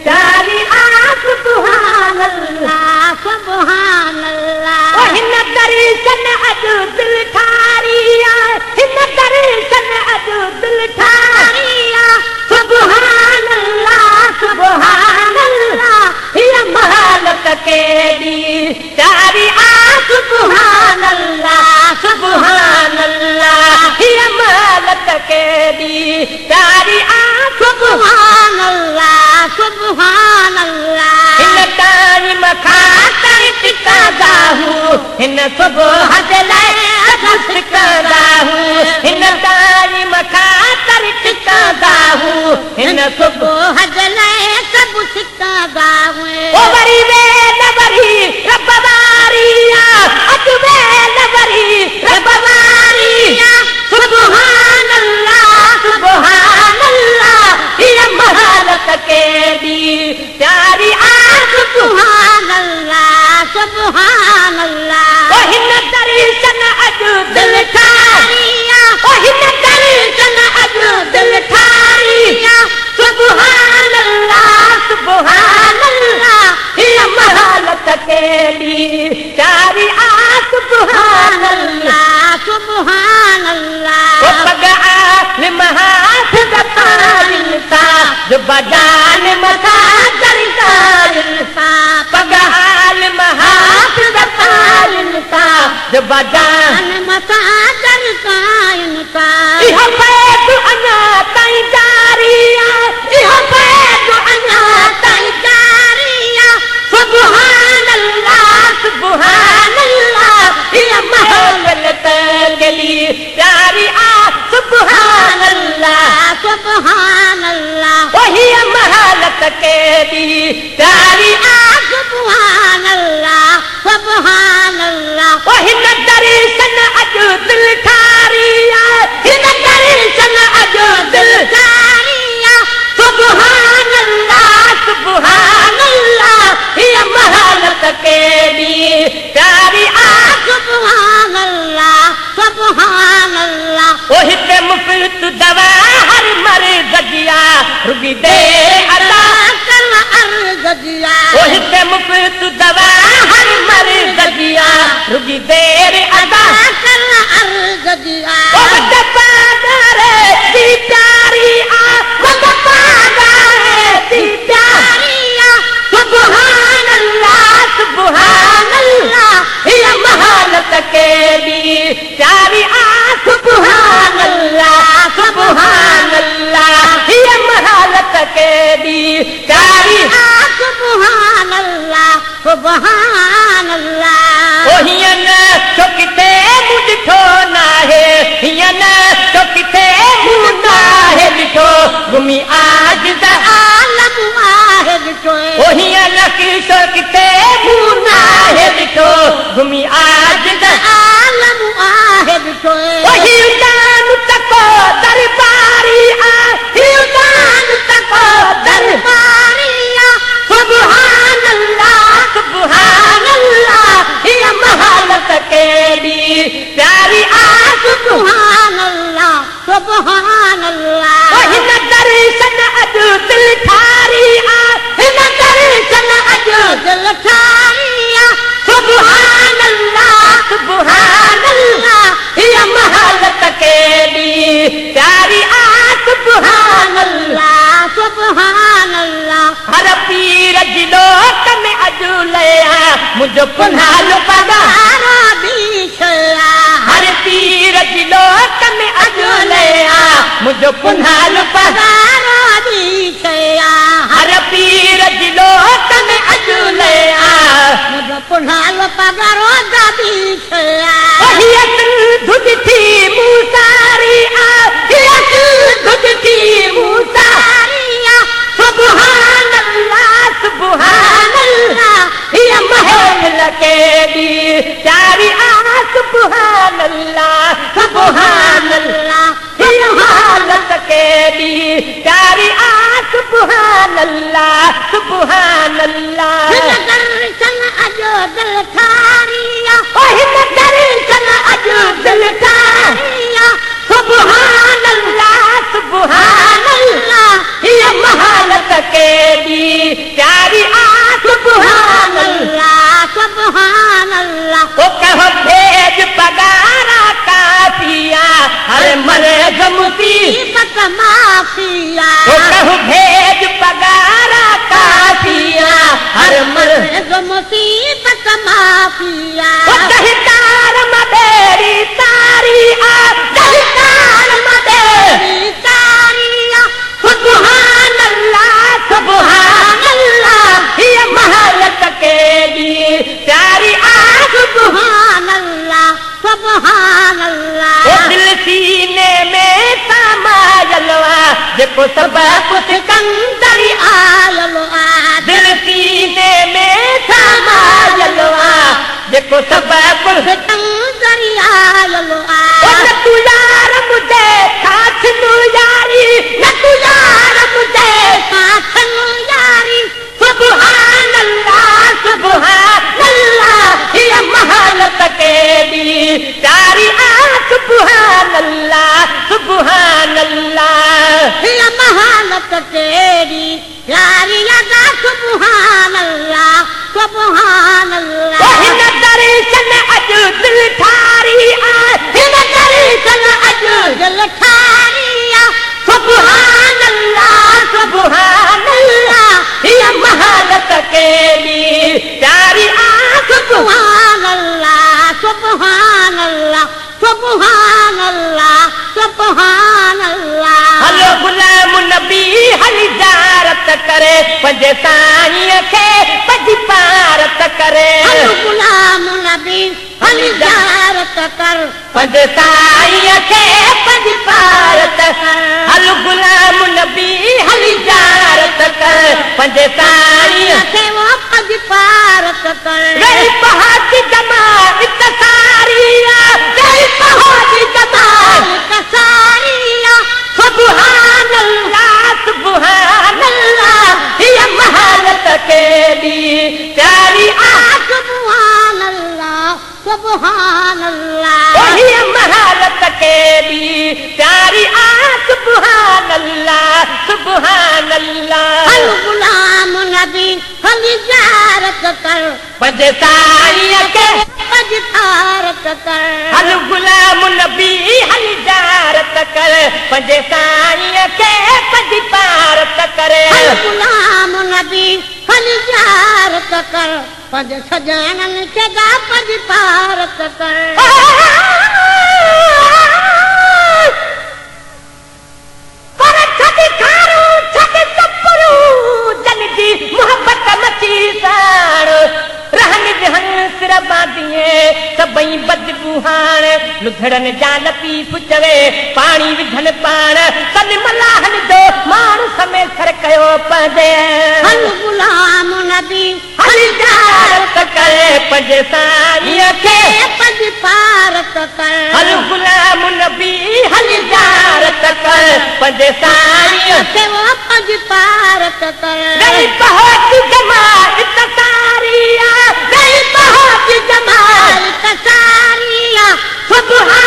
प्यारी आ सुभान अल्लाह सुभान अल्लाह। ओ हिन दर्शन अॼु दिल ठारी आ, हिन दर्शन अॼु दिल ठारी आ। सुभान अल्लाह सुभान अल्लाह। हीअ महलत केॾी प्यारी आ सुभान अल्लाह सुभान अल्लाह। हीअ महलत केॾी प्यारी आ सुभान अल्लाह सुभान अल्लाह। हिन टाइम ख़ातिर टिकंदा हूं, हिन सुबुह जे लाइ असां सिकंदा हूं। हिन टाइम ख़ातिर टिकंदा हूं, हिन सुबुह जे लाइ सभु सिकंदा हूं। ओ वरी वेल वरी रब वारी आ, अॼु वेल वरी रब वारी आ। सुभान अल्लाह सुभान अल्लाह। हीअ महलत केॾी प्यारी आ सुभान अल्लाह सुभान अल्लाह। ओ हिन दर्शन अॼु दिल ठारी आ, ओ हिन दर्शन अॼु दिल ठारी आ। सुभान अल्लाह सुभान अल्लाह। हीअ महलत केॾी प्यारी आ सुभान अल्लाह सुभान अल्लाह। ओ पग आलिम हाफ़िज़ तालिम सा, जो बजान मथा दरकारिन सा। पग आलिम हाफ़िज़ तालिम सा, जो बजान मथा दरकारिन सा। इहो बैत अञा ताईं जारी आ, इहो बैत अञा ताईं जारी आ। सुभान अल्लाह सुभान अल्लाह। हीअ महलत केॾी प्यारी आ सुभान अल्लाह सुभान अल्लाह। ओ हीअ महलत केॾी प्यारी आ सुभान अल्लाह सुभान अल्लाह। ओ हिन दर्शन अॼु दिल ठारी आ, हिन दर्शन अॼु दिल ठारी आ। सुभान अल्लाह सुभान अल्लाह। हीअ महलत केॾी प्यारी आ सुभान अल्लाह सुभान अल्लाह। ओ हिते मुफ़्त दवा हर मर्ज़ जी आ, रुॻी दे अदा कल अर्ज़ जी आ। ओ हिते मुफ़्त दवा हर मर्ज़ जी आ, रुॻी देर अदा कल अर्ज़ जी आ। ओ वॾा पागार जी प्यारी आ, वॾा पागार जी प्यारी आ। सुभान अल्लाह सुभान अल्लाह। हीअ महलत केॾी प्यारी आ सुभान अल्लाह सुभान अल्लाह। हीअ महलत केॾी प्यारी आ सुभान अल्लाह सुभान अल्लाह। ओ हीअं न छो किथे मूं ॾिठो नाहे, हीअं न छो किथे मूं नाहे ॾिठो, घुमी आजिज़ आलम आहे ॾिठो। ओ हीअं न छो किथे मूं नाहे ॾिठो, घुमी आजिज़ आलम आहे ॾिठो। ओ हीअ दान तको दरबारी आ, हीअ दान तको दरबारी आ। सुभान अल्लाह सुभान अल्लाह। हीअ महलत केॾी प्यारी आ सुभान अल्लाह सुभान अल्लाह। ओ हिन दर्शन अॼु दिल ठारी आ, हिन दर्शन अॼु दिल ठारी आ। सुभान अल्लाह सुभान अल्लाह। हीअ महलत केॾी प्यारी आ सुभान अल्लाह सुभान अल्लाह। हर पीर जी लोट में अॼु लया, मुंहिंजो पुनालो पगारा बि छया। हर पीर जी लोट में अॼु लया, मुंहिंजो पुनालो पगारा बि छया। हर पीर जी लोट में अॼु लया, मुंहिंजो पुनालो पगारो बि छया। हीअ सिंधु ॾिठी मूं सारी आ, हीअ सिंधु ॾिठी मूं सारी आ। सुभान अल्लाह सुभान अल्लाह। हीअ महलत केॾी प्यारी आ सुभान अल्लाह सुभान अल्लाह। हीअ महलत केॾी प्यारी आ सुभान अल्लाह सुभान अल्लाह। हिन दर्शन अॼु दिल ठारी आ, ओ हिन दर्शन अॼु दिल ठारी आ। जो मुसीबत माफिया कहूँ भेज पगारा काफिया हर मर्द जो मुसीबत माफिया दहितार मदेरी तारिया दहितार मदेरी तारिया सुभान अल्लाह ये महलत के लिए प्यारी आग सुभान अल्लाह सुभान अल्लाह दिल सीने में समायलवा देखो सब कुछ कंदरी आलो दिल सीने में समायलवा देखो सब कुछ कंदरी आलो तू यार मुझे साथ नु यारी न तू यार मुझे साथ नु यारी सुभान अल्लाह ये महलत के लिए प्यारी सुभान अल्लाह ये महलत तेरी प्यारी अदा सुभान अल्लाह सुभान अल्लाह दर्शन अज दिल ठारी दर्शन अज दिल ठारिया सुभान अल्लाह ये महलत के लिए प्यारी सुभान अल्लाह सुभान अल्लाह सुभान अल्लाह सुभान अल्लाह हलो गुलाम नबी हली जारत करे पंजे साईं खे पज पारत करे हलो गुलाम नबी हली जारत कर पंजे साईं खे पज पारत हलो गुलाम नबी हली जारत कर पंजे साईं खे वो पज पारत कर गई पहाड़ी जमात सारिया गई पहाड़ी जमात कसारिया सुभान अल्लाह ये महलत के लिए प्यारी सुभान अल्लाह सुभान अल्लाह ये महलत के लिए प्यारी सुभान अल्लाह हल गुलाम नबी हली जारत कर पंज साईं खे पज पारत कर हल गुलाम नबी हली जारत कर पंज साईं खे पज पारत करे हल गुलाम नबी हली जारत कर पज सजनन खे गा पज पारत कर पर छॾी खारू छॾी चपरू जन जी मोहब्बत मची साण रहन जहन सिर बांधिए सभई बदबू हाण लुधड़न जा लतीफ़ चवे पाणी विझन पाण सन मलाहन जो माण्हू समय सर कयो पंहिंजे हल गुलाम नबी हली जारत करे पंज साईं खे पज पारत कर हल गुलाम नबी हली जारत कर पंज साईं खे वो पज पारत कर गई बहुत जमात सारिया गई बहुत जमात कसारिया सुभान